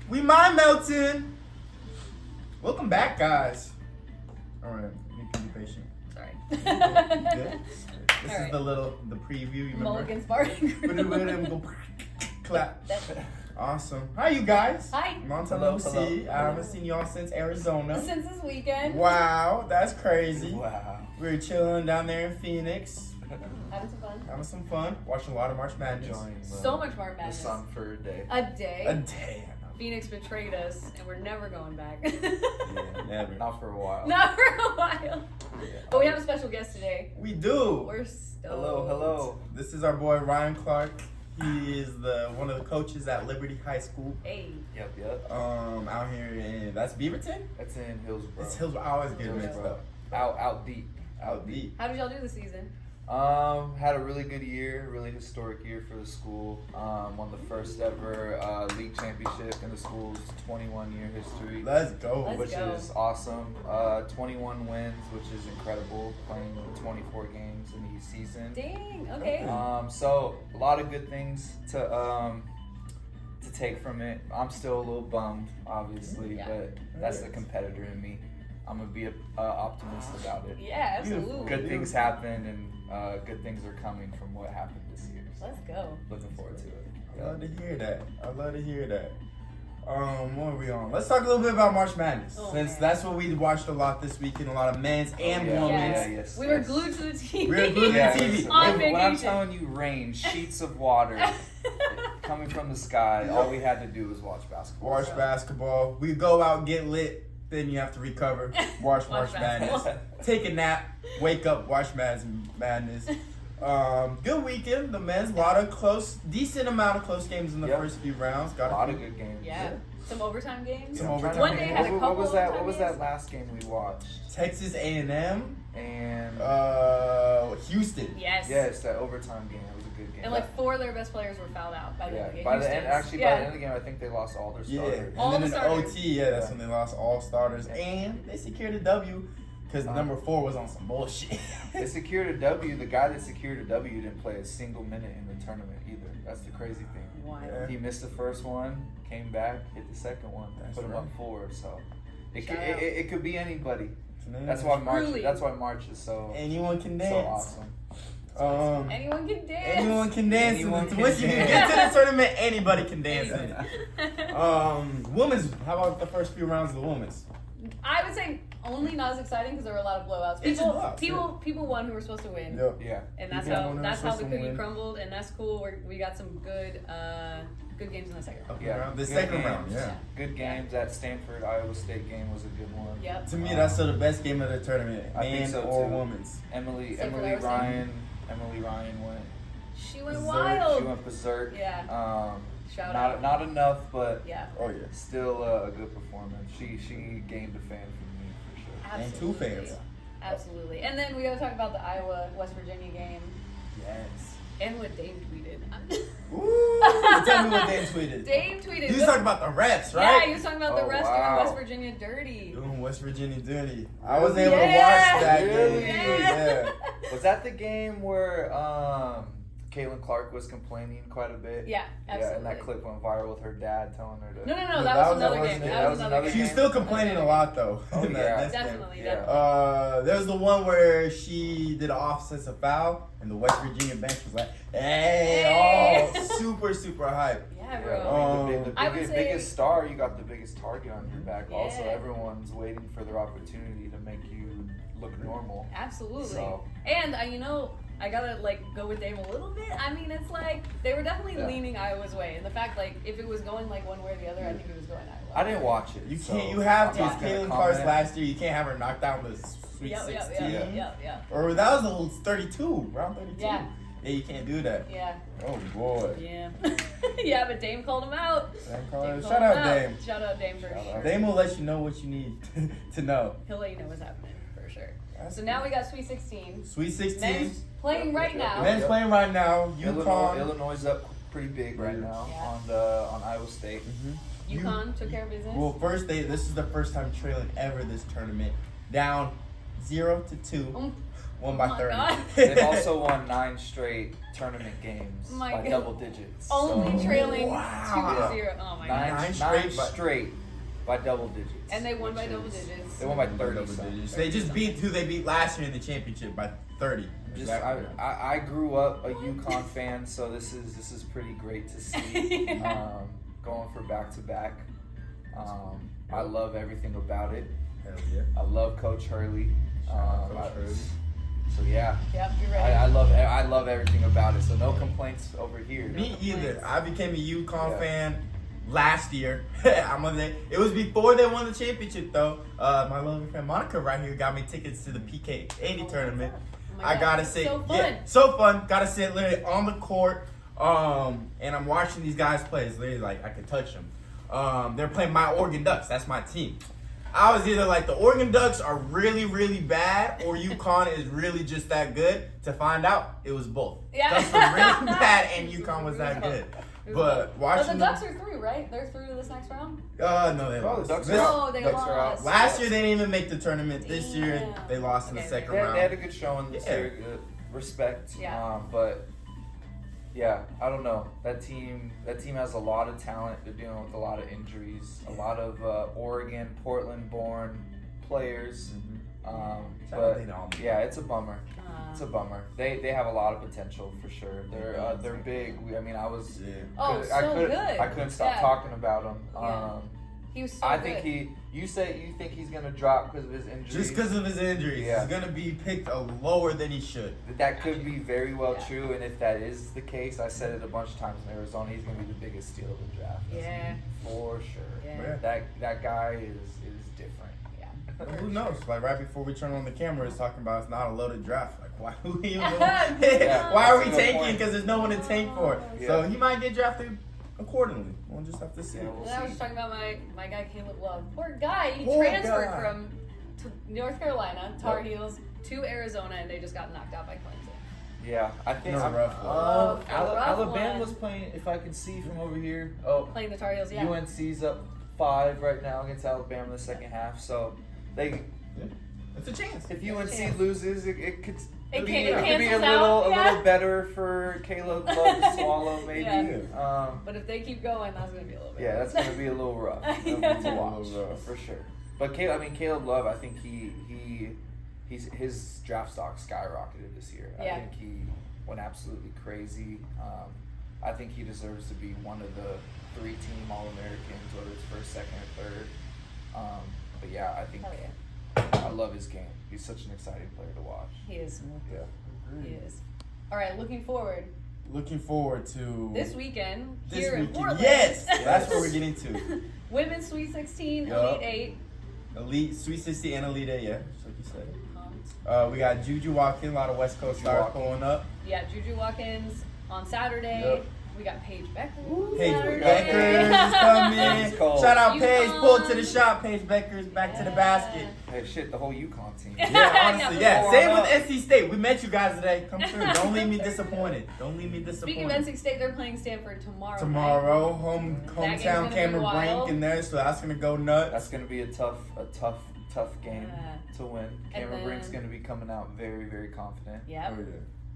We mind melting. Welcome back, guys. All right, you can be patient. Sorry. Good. This All is right. the preview. You remember? Mulligan's Barton Group. Clap. Awesome. Hi, you guys. Hi. Long time Hello, no see. hello. I haven't seen y'all since Arizona. Since this weekend. Wow, that's crazy. Wow. We were chilling down there in Phoenix, Having some fun. having some fun, watching a lot of March Madness. Enjoying So much March the Madness. sun for a day. A day. A day. Phoenix betrayed us, and we're never going back. Never. Not for a while. Not for a while. But we have a special guest today. We do. We're stoked. Hello. This is our boy Ryan Clark. He is one of the coaches at Liberty High School. Hey. Yep. Out here in that's Beaverton. That's in Hillsborough. It's Hillsborough. I always get it mixed up. Out deep. Out deep. How did y'all do this season? Had a really good year, really historic year for the school. Won the first ever league championship in the school's 21-year history. Let's go. Let's which go. is awesome. 21 wins, which is incredible, playing 24 games in the season. Dang. Okay. So a lot of good things to take from it. I'm still a little bummed, obviously, Yeah. but that's the competitor in me. I'm gonna be a optimist about it. Yeah, Beautiful. absolutely. Good things happen, and good things are coming from what happened this year. So Let's go. looking forward to it. I love to hear that. What are we on? Let's talk a little bit about March Madness, Oh, since man. that's what we watched a lot this weekend. A lot of men's and yeah. women's. Yes. yes, We were yes. glued to the TV. We were glued to the Yeah, TV. listen, On when I'm vacation. telling you, rain, sheets of water coming from the sky. All we had to do was watch basketball. Watch basketball. We go out, get lit. Then you have to recover. Watch March Madness. basketball. Take a nap. Wake up. Watch Madness. Good weekend. The men's. Decent amount of close games in the Yep. first few rounds. A Got lot of good games. Yeah. Some overtime games. Some I'm trying overtime to One think, day had a couple what was that? What was overtime that last game we watched? Texas A&M. And Houston. Yes. yes, that overtime game. That was a good game. And like 4 of their best players were fouled out by the end of the game. by the end, Houston's. actually, by the end of the game, I think they lost all their Yeah, starters. and All then the in the starters. OT, that's when they lost all starters, and they secured a W because number 4 was on some bullshit. They secured a W. The guy that secured a W didn't play a single minute in the tournament either. That's the crazy thing. Wild. Yeah. He missed the first one, came back, hit the second one, That's put him right. up 4. So it Shout could, out. it could be anybody. Man, That's why March. Truly. That's why March is so anyone can so dance. awesome. Anyone can dance. Anyone can dance. Anyone can Once you dance. get to the tournament, anybody can dance in it. Anyone. Women's. How about the first few rounds of the women's? I would say only not as exciting because there were a lot of blowouts. It's People, blowouts, people won who were supposed to win, Yeah. and that's People how won who that's were how the supposed to cookie win. crumbled, and that's cool. We got some good games in the second round. Yeah. The Good second round. games. Yeah. Good games. That Stanford Iowa State game was a good one. Yep. To me, that's still the best game of the tournament, I think man so, or too. women's. Emily Stanford Iowa State. Ryan went. She went Berserk. wild. She went berserk. Yeah. Shout not out. not enough, but Yeah. Oh yeah. still a good performance. She gained a fan from me for sure. And two Absolutely. fans. Absolutely. And then we gotta talk about the Iowa West Virginia game Yes. and what Dame tweeted. Ooh. Tell me what Dame tweeted. Dame tweeted. You was talking about the refs, right? Yeah, he was talking about the Oh, refs wow. doing West Virginia dirty. Doing West Virginia dirty. I was able to Yeah. watch that Really? game. Yeah. Was that the game where Caitlin Clark was complaining quite a bit? Yeah, absolutely. Yeah, and that clip went viral with her dad telling her to. No, No, that was another game. wasn't it. That was another She was game. still complaining a lot though. Oh, in that yeah. next game. Definitely, Yeah. definitely. There was the one where she did an offensive foul, and the West Virginia bench was like, "Hey, oh, super hype." Yeah, Yeah, bro. the I would biggest, say- biggest star, you got the biggest target on your back. Also, Yeah. everyone's waiting for their opportunity to make you look normal. Absolutely. So- And I gotta go with Dame a little bit. I mean, it's like they were definitely Yeah. leaning Iowa's way, and the fact if it was going one way or the other, I think it was going Iowa. I didn't watch it. You so can't. You have to. I'm It's not gonna Caitlin Clark's comment. last year. You can't have her knock down the Sweet Yep, 16. yep. Or that was the 32, round 32. Yeah. Yeah, you can't do that. Yeah, Oh boy. yeah. Yeah, but Dame called him out. Dame Dame Collins. called Shout him out Dame. Shout out Dame for Shout sure. out. Dame will let you know what you need to know. He'll let you know what's happening for sure. That's So now we got Sweet 16. Sweet 16. Men's playing right Yep, now. Men's playing right now. Illinois, UConn. Illinois is up pretty big right now Yeah. on Iowa State. Mhm. UConn took care of business. Well, this is the first time trailing ever this tournament. Down 0-2. won by Oh my 30. God. They've also won 9 straight tournament games My by God. double digits. Only So, trailing Wow. 2-0. Oh my nine, god. Nine nine straight straight, by- by double digits. And they won by which double is- digits. They won by Double 30 something. digits. They just beat who they beat last year in the championship by 30. Just Exactly. I grew up a UConn fan, so this is pretty great to see. Yeah. Going for back to back. I love everything about it. Hell yeah. I love Coach Hurley. Shout out Coach Hurley. So yeah, Yep, you're ready. I love everything about it. So no complaints over here. Me either. I became a UConn Yeah. fan last year. I'm gonna say it was before they won the championship though. My lovely friend Monica right here got me tickets to the PK80 tournament. Oh my I God. gotta say, So fun. yeah, so fun. Gotta sit literally on the court, and I'm watching these guys play. It's literally like I can touch them. They're playing my Oregon Ducks. That's my team. I was either like the Oregon Ducks are really, really bad, or UConn is really just that good. To find out, it was both. Yeah. Ducks were really bad, and UConn was that good. But watching the Ducks are through, right? They're through to this next round? no, they Oh, lost. the Ducks This- are No, out. they Ducks are out. lost. Last year they didn't even make the tournament. This year Damn. they lost in the Okay. second They had a round. good showing this Yeah. year. Respect. Yeah. But yeah, I don't know. That team has a lot of talent. They're dealing with a lot of injuries. A lot of Oregon, Portland-born players. Shout out But to them. yeah, it's a bummer. It's a bummer. They have a lot of potential for sure. They're big. I mean, I was. Yeah. Oh, I so couldn't, good. I couldn't stop Yeah. talking about him. Yeah. He was so I good. think you think he's gonna drop because of his injuries. Just because of his injuries, Yeah. he's gonna be picked lower than he should. That could be very well Yeah. true, and if that is the case, I said it a bunch of times in Arizona, he's gonna be the biggest steal of the draft. Yeah. For sure. Yeah. That guy is different. Yeah. But who knows? Like right before we turn on the camera, it's talking about it's not a loaded draft. Like why? Yeah. Why are we That's a good tanking? point. Because there's no one to tank for. Yeah. So he might get drafted accordingly. We'll just have to see. Yeah, we'll And I was see. talking about my guy Caleb Love. Poor guy. He Poor transferred guy. from North Carolina, Tar Yep. Heels, to Arizona, and they just got knocked out by Clemson. Yeah, I think It was a rough one. Rough Alabama's one. playing. If I can see from over here, oh, Playing the Tar Heels, yeah. UNC's up 5 right now against Alabama in the second half. So they, It's a chance. if UNC chance. loses, it could. It be, can- it it could be a cancels little out, yeah. little better for Caleb Love to swallow, maybe. Yeah. But if they keep going, that's gonna be a little bit. Yeah, that's gonna be a little rough. That'll be Yeah. to watch A little rough. for sure. But Caleb Love, I think his draft stock skyrocketed this year. Yeah. I think he went absolutely crazy. I think he deserves to be one of the 3-team All-Americans, whether it's first, second, or third. But yeah, I think Hell yeah. I love his game. He's such an exciting player to watch. He is. Yeah. He is. All right, looking forward. Looking forward to This weekend, this here in weekend. Portland. Yes, that's what we're getting to. Women's Sweet 16, Yup. Elite 8. Elite, Sweet 60 and Elite 8, yeah, just like you said. Pumped. We got Juju Watkins, a lot of West Coast Juju stars Watkins. pulling up. Yeah, Juju Watkins on Saturday. Yep. We got Paige Becker. Paige Saturday. Beckers is coming. It's cold. Shout out UConn. Paige, pull to the shot. Paige Beckers back to the basket. Hey, shit, the whole UConn team. Yeah, honestly, yeah. Yeah. Same with NC State. We met you guys today. Come through. Don't leave me disappointed. Don't leave me disappointed. Speaking of NC State, they're playing Stanford tomorrow. Tomorrow, That game's hometown gonna be Cameron wild. Brink in there, so that's gonna go nuts. That's gonna be a tough game Yeah. to win. And Cameron Brink's then- gonna be coming out very, very confident Yep. Oh, yeah.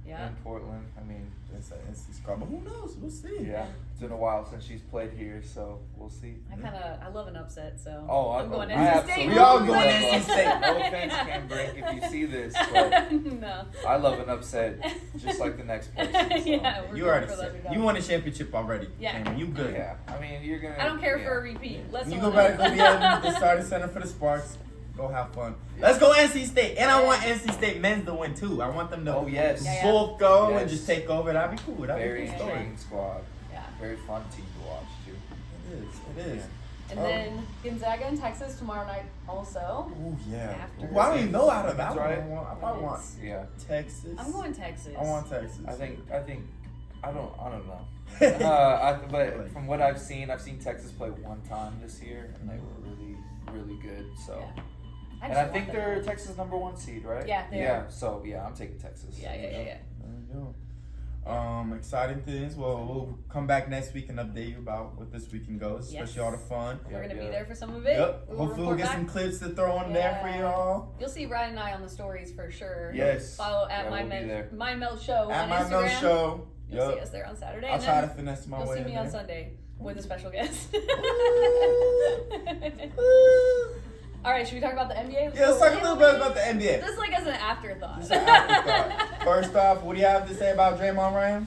Yeah. in Portland. I mean, It's an NC squad, but who knows? We'll see. yeah, it's been a while since she's played here, so we'll see. I love an upset, so Oh, I'm going I NC State. absolutely We all love going it. NC State. No offense, Cam Brink, if you see this, but No. I love an upset just like the next person. So. Yeah, we're You going already for said. that. You won a championship already. Yeah. Cameron. You good. Yeah, I mean, you're gonna. I don't care yeah. for a repeat. Let's You win go back, it. go be at the starting center for the Sparks. Go have fun. Let's go NC State. And I want NC State men's to win too. I want them to Oh, yes. Yeah, yeah. both go and Yes. just take over. That'd be cool. That'd Very be a cool story. intriguing squad. Yeah. Very fun team to watch too. It is. And Oh. then Gonzaga and Texas tomorrow night also. Oh yeah. After- Well, I don't even know out of that That's one. right. I probably want Yeah, Texas. I'm going Texas. I want Texas. I think I don't know. But from what I've seen Texas play one time this year, and they were really, really good. So, Yeah. and just I think want they're them. Texas #1 seed, right? Yeah, they yeah. are. So yeah, I'm taking Texas. Yeah. There you go. Exciting things. Well, we'll come back next week and update you about what this weekend goes, Yes. especially all the fun. We're gonna be Yeah. there for some of it. Yep. We'll Hopefully we'll report get back. some clips to throw in there for Yeah. y'all. You'll see Ryan and I on the stories for sure. Yes. Follow at Yeah, my we'll be there. My Mel Show At on my Instagram. Mel show. You'll see Yep. us there on Saturday. I'll and try to then finesse my you'll way see in me there. on Sunday with a special guest. All right, should we talk about the NBA? Yeah, let's talk a little bit about the NBA. Just like as an afterthought. Just an afterthought. First off, what do you have to say about Draymond, Ryan?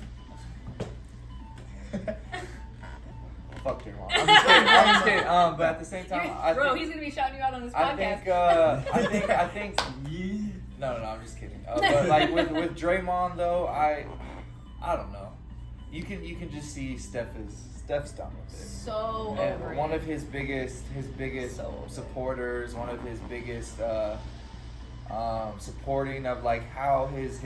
Fuck Draymond. I'm just kidding. I'm just kidding. But at the same time, I Bro, think, he's gonna be shouting you out on this I podcast. think, I think. Yeah. No, I'm just kidding. But like with Draymond though, I don't know. You can just see Steph's done with it. So And over one it. of his biggest So over it. supporters, one of his biggest supporting of like how his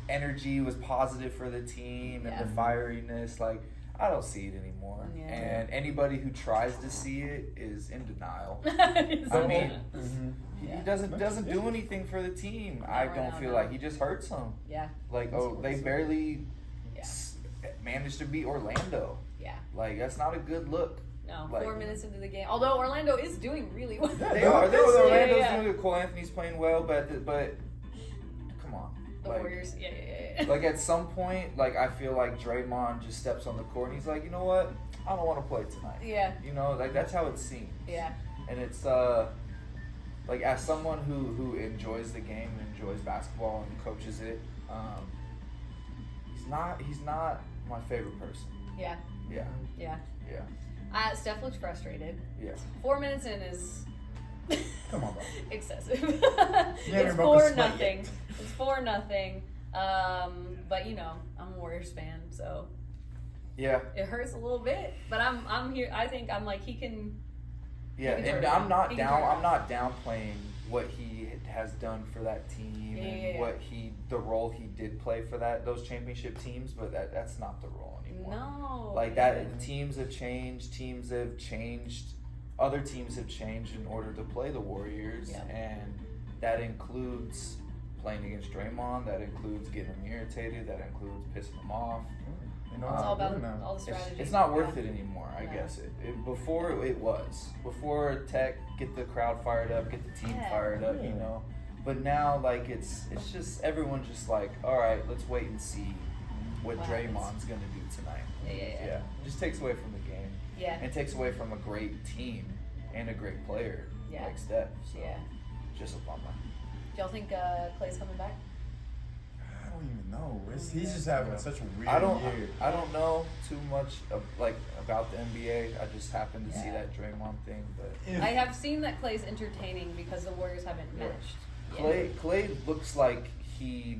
energy was positive for the team and Yeah. the fieriness. Like I don't see it anymore. Yeah. And anybody who tries to see it is in denial. So- I mean, Mm-hmm. He Yeah. doesn't do anything for the team. I No, don't no, feel no. like he just hurts them. yeah, Like they barely Yeah. managed to beat Orlando. yeah. Like that's not a good look. No, Like- 4 minutes into the game. Although Orlando is doing really well. Yeah, They they're are. good. Orlando's Yeah. doing good. Cole Anthony's playing well, but come on. The Like, Warriors. Yeah. like at some point, like I feel like Draymond just steps on the court and he's like, you know what? I don't want to play tonight. Yeah. You know, like that's how it seems. Yeah. And it's like as someone who enjoys the game and enjoys basketball and coaches it, he's not my favorite person. Yeah. Yeah, Yeah. yeah, Steph looks frustrated. yeah. 4 minutes in is Come on, bro. excessive. haven't It's broke a 4 sweat nothing. yet. It's 4-0. But you know, I'm a Warriors fan, so Yeah, it hurts a little bit. But I'm here. I think I'm like he can. yeah, He can and turn it I'm on. not He can down. turn it I'm on. not downplaying what he has done for that team and Yeah. what the role he did play for those championship teams. But that's not the role anymore. No. Like that, teams have changed. Teams have changed. Other teams have changed in order to play the Warriors, Yeah. and that includes playing against Draymond. That includes getting him irritated. That includes pissing him off. You know, It's all about now. all the strategy. It's not worth Yeah. it anymore. I No. guess before it was. Before Tech get the crowd fired up, get the team Yeah. fired up, you Yeah. know. But now like it's just everyone's just like, all right, let's wait and see what What Draymond's happens. gonna do tonight. Yeah. It just takes away from the game. Yeah. And takes away from a great team and a great player Yeah. like Steph. So Yeah. just a bummer. Do y'all think Clay's coming back? I don't even know. He's just having such a weird I don't year. know too much about the NBA. I just happened to see Yeah. that Draymond thing, but If- I have seen that Clay's entertaining because the Warriors haven't Yeah. matched. yet. Clay looks like he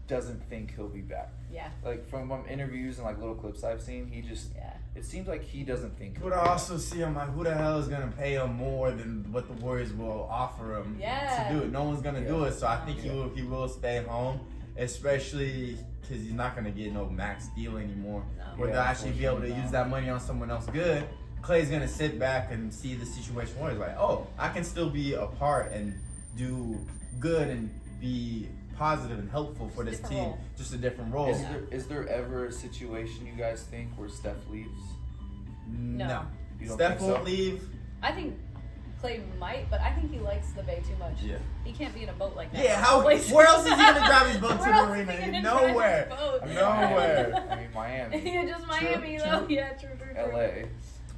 doesn't think he'll be back. Yeah. Like from interviews and like little clips I've seen, he just Yeah. it seems like he doesn't think. But I also see him like, who the hell is gonna pay him more than what the Warriors will offer him Yeah. to do it? No one's gonna do Yeah. it, so I think Yeah. he will stay home, especially because he's not gonna get no max deal anymore. No. Where they'll Yeah, actually be able to unfortunately use not. that money on someone else good. Clay's gonna sit back and see the situation where he's like, oh, I can still be a part and do good and be positive and helpful for this Different team. role. Just a different role. Is there ever a situation you guys think where Steph leaves? No. You don't Steph think won't so? leave. I think Clay might, but I think he likes the Bay too much. Yeah. He can't be in a boat like that. Yeah, how? Like- Where else is he gonna drive his boat to Where the else is arena? he gonna Nowhere. drive his boat? Nowhere. I mean Miami, Yeah, just Miami though. true. Yeah, true. LA.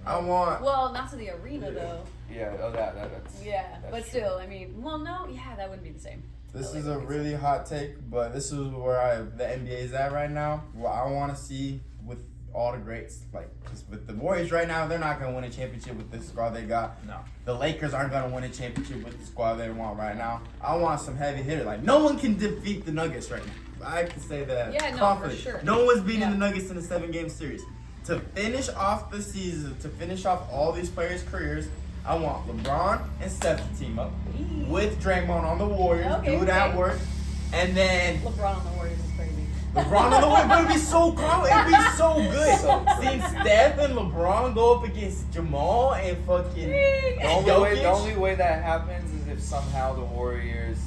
I want. Well, not to the arena though. Yeah, that's Yeah, that's but true. still, I mean, well, no, yeah, that wouldn't be the same. This LA is a would be really hot take, but this is where the NBA is at right now. What I want to see with all the greats, like, 'cause with the Warriors right now, they're not gonna win a championship with this squad they got. No. The Lakers aren't gonna win a championship with the squad they want right now. I want some heavy hitter. Like, no one can defeat the Nuggets right now. I can say that Yeah, no, confidently. for sure. No one's beating Yeah. the Nuggets in a 7-game series. To finish off the season, to finish off all these players' careers, I want LeBron and Steph to team up with Draymond on the Warriors, Okay, do that okay. work, and then LeBron on the Warriors is crazy. LeBron on the Warriors. But it'd be so cool. It'd be so good. So Seeing Steph and LeBron go up against Jamal and fucking The only Jokic. way that happens is if somehow the Warriors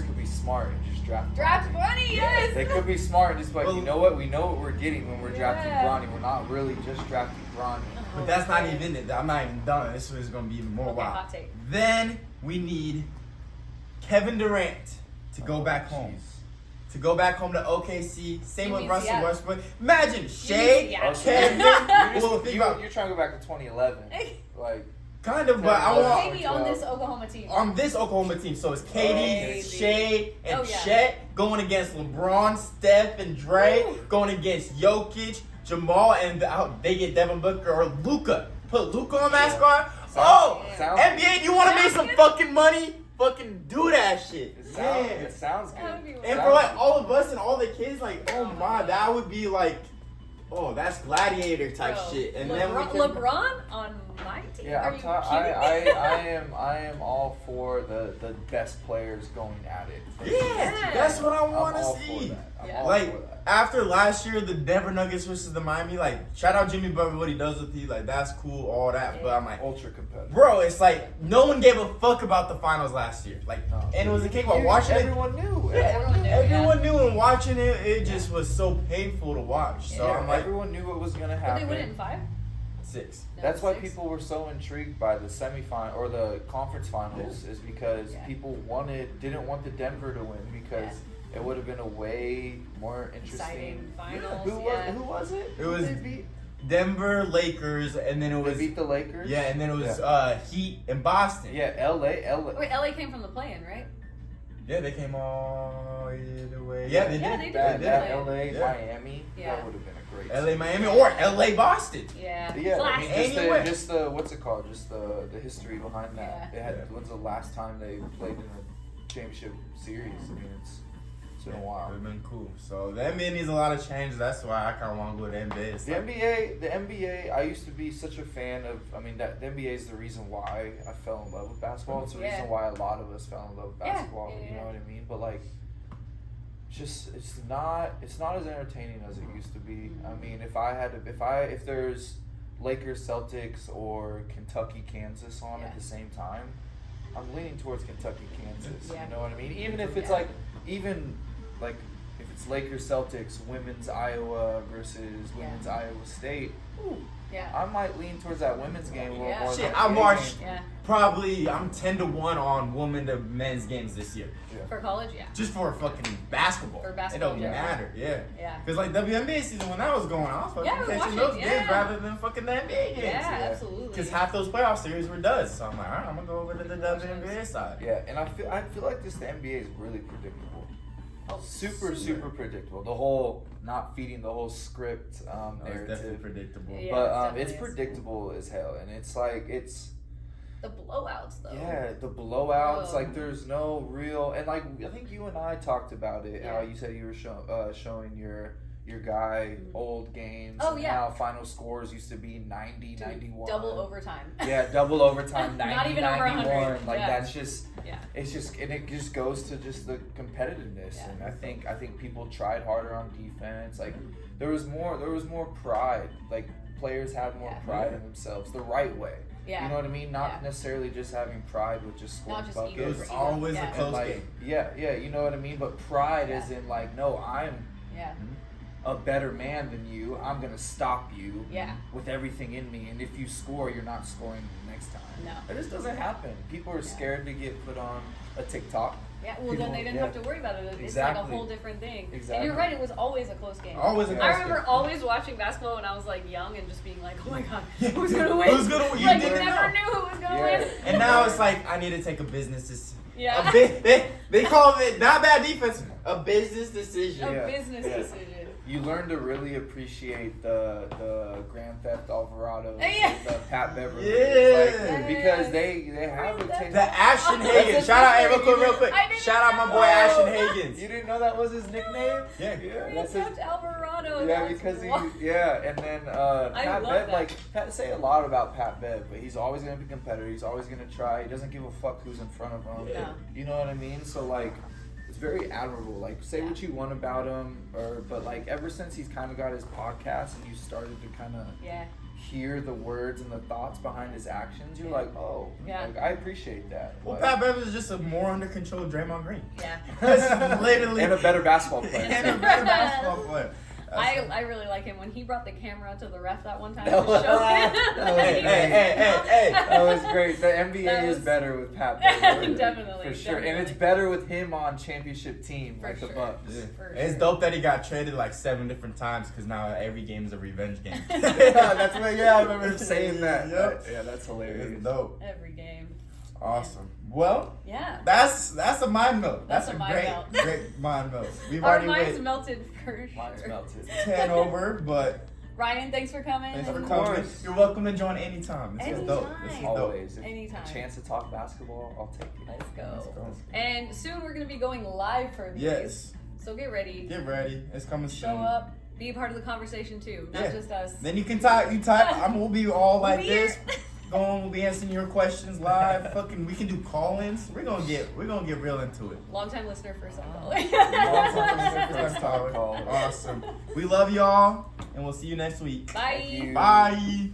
could be smart and just just draft. Draft Bronny. Bronny, yes. They could be smart and just be like, Well- you know what? We know what we're getting when we're drafting Yeah. Bronny. We're not really just drafting Bronny. But that's not even it. I'm not even done. This is going to be even more Okay, wild. hot take. Then we need Kevin Durant to go back home. To go back home to OKC. Same You with mean Russell Seattle. Westbrook. Imagine Shea, Seattle. Kevin. Well, think about You're trying to go back to 2011. Like, kind of, but I Well, want Maybe on this Oklahoma team. on this Oklahoma team. So it's KD, Maybe. Shea, and Oh, yeah. Chet going against LeBron, Steph, and Dre Woo. going against Jokic, Jamal, and they get Devin Booker or Luka. Put Luka on that Yeah. squad. Oh, sounds- NBA, do you want to make some Sounds fucking money? Fucking do that shit. it sounds good. That would be And for like all of us and all the kids, like, oh my, that would be like, oh, that's gladiator type Bro, shit. And LeBron, then we can, LeBron on my team. Yeah, Are I'm you ta- kidding me? I am all for the best players going at it. yeah, that's what I I'm want to all see. for that. I'm Yeah. all Like for that. after last year, the Denver Nuggets versus the Miami, like shout out Jimmy Butler, what he does with you, like that's cool, all that. But I'm like, Ultra competitive. bro, it's like no one gave a fuck about the finals last year. Like, No. and it was a cakewalk. Watching it, Everyone knew. yeah, Everyone knew, everyone knew, and watching it, it just was so painful to watch. So Yeah, I'm like, everyone knew what was gonna Did happen. they win it in 5? 6. No, That's why 6? people were so intrigued by the semifinal or the conference finals, is because Yeah. people didn't want the Denver to win because it would have been a way more interesting. Exciting finals, Who was it? It was- Who they beat? Denver, Lakers, and then it They was beat the Lakers. yeah, and then it was Yeah. Heat and Boston. Yeah, LA. Wait, LA came from the play-in, right? Yeah, they came all the way. Yeah, they Yeah, did. they did. That, They that did. LA, Yeah. Miami, Yeah. that would have been a great. LA, series. Miami, or LA, Boston. Yeah. Yeah, I Classic. mean, Anyway. just the what's it called? Just the history behind that. Yeah. It had, Yeah. when's the last time they played in a championship series? I mean, it's been a while. It's been cool. So the NBA needs a lot of changes. That's why I kind of want to go to the NBA. It's The like- NBA. I used to be such a fan of. I mean, that the NBA is the reason why I fell in love with basketball. It's the Yeah. reason why a lot of us fell in love with Yeah, basketball. yeah, You know yeah. what I mean? But like, just it's not as entertaining as it used to be. I mean, if there's Lakers, Celtics, or Kentucky, Kansas on Yeah. at the same time, I'm leaning towards Kentucky, Kansas. Yeah. You know what I mean? Even if it's Yeah. like if it's Lakers, Celtics, women's Iowa versus Yeah. women's Iowa State, Yeah. I might lean towards that women's game a little Yeah. more. Shit, than I the watched- game. Yeah. Probably I'm 10-1 on women to men's games this year, For college, yeah. just for fucking basketball. For basketball, it don't yeah. matter. Yeah. Yeah. Cause like WNBA season when that was going on, I was fucking Yeah, I was catching watching, those games yeah. rather than fucking the NBA games. Yeah, absolutely. Because half those playoff series were duds. So I'm like, all right, I'm gonna go over to the WNBA side. Yeah, and I feel like the NBA is really predictable. Oh, Super predictable. The whole not feeding the whole script No, it's definitely narrative. predictable. Yeah. But it it's definitely is. predictable as hell, and it's like The blowouts, though. yeah, the blowouts. Oh. Like there's no real, and like I think you and I talked about it. How Yeah. you said you were showing your guy old games. Oh, and yeah. How final scores used to be 90, Dude, 91. double overtime. Yeah, double overtime, 90, Not even over 100, 91. Like yeah. that's just. Yeah. It's just and it just goes to just the competitiveness, Yeah. and I think people tried harder on defense. Like there was more pride. Like players had more Yeah. pride in themselves the right way. Yeah. You know what I mean? Not Yeah. necessarily just having pride with just scoring Not just buckets. ego It was for always Yeah. a And close like, game. yeah, you know what I mean. But pride Yeah. is in like, no, I'm Yeah. a better man than you. I'm gonna stop you Yeah. with everything in me. And if you score, you're not scoring the next time. No. It just doesn't happen. People are scared to get put on a TikTok. Yeah, well, People- then they didn't yeah. have to worry about it. It's Exactly. like a whole different thing. And Exactly. you're right, it was always a close game. Always a Yeah. close I game. remember always watching basketball when I was like young and just being like, oh my god, who's gonna win? Who's gonna win? You Like, you didn't never know. knew who was gonna Yeah. win. And now it's like I need to take a business decision. Yeah. They call it not bad defense, a business decision. A Yeah. business Yeah. decision. You learn to really appreciate the Grand Theft Alvarado, Yeah. the Pat Beverly, Yeah. like, because they have a taste. The Ashton Hagen. That's Shout out, hey, history. real quick. I didn't Shout out my know. boy Ashton Hagens. You didn't know that was his nickname? Yeah. Grand that's his. Theft Alvarado. Yeah, that's because wild. and then Pat love Bev, that. like Pat say a lot about Pat Bev, but he's always gonna be competitive. He's always gonna try. He doesn't give a fuck who's in front of him. Yeah. You know what I mean? So like, it's very admirable. Like, say what you want about him, but like ever since he's kind of got his podcast and you started to kind of Yeah. hear the words and the thoughts behind his actions, you're like, oh, Yeah. like, I appreciate that. Well, But- Pat Bev is just a more under control Draymond Green. Yeah. That's literally and a better basketball player. and a better basketball player. I really like him when he brought the camera to the ref that one time to That was- show him. that was Hey, hey. That was great. The NBA That is was- better with Pat Bev. Definitely, For sure. And definitely. it's better with him on championship team, For like the sure. Bucks. Yeah. For It's sure. dope that he got traded like 7 different times because now every game is a revenge game. That's what, yeah, I remember him saying that. Yep. Yeah, that's hilarious. It's dope. Every game. Awesome. Well, Yeah. that's a mind melt. That's That's, a a mind great, melt. great mind melt. We've Our already minds went melted for Mine's sure. melted. 10 over, but Ryan, thanks for coming. thanks for Of coming. course. You're welcome to join anytime. This is dope. This is Anytime. dope. Always. If Anytime. A chance to talk basketball, I'll take it. Let's go. Let's go. And soon we're going to be going live for these. Yes. So get ready. Get ready. It's coming Show soon. up. Be a part of the conversation too, not Yeah. just us. Then you can type. We'll be all like Weird. this. We'll be answering your questions live. Fucking, we can do call-ins. We're gonna get real into it. Long time listener, first time caller. First time caller. Awesome. We love y'all, and we'll see you next week. Bye. Thank you. Bye.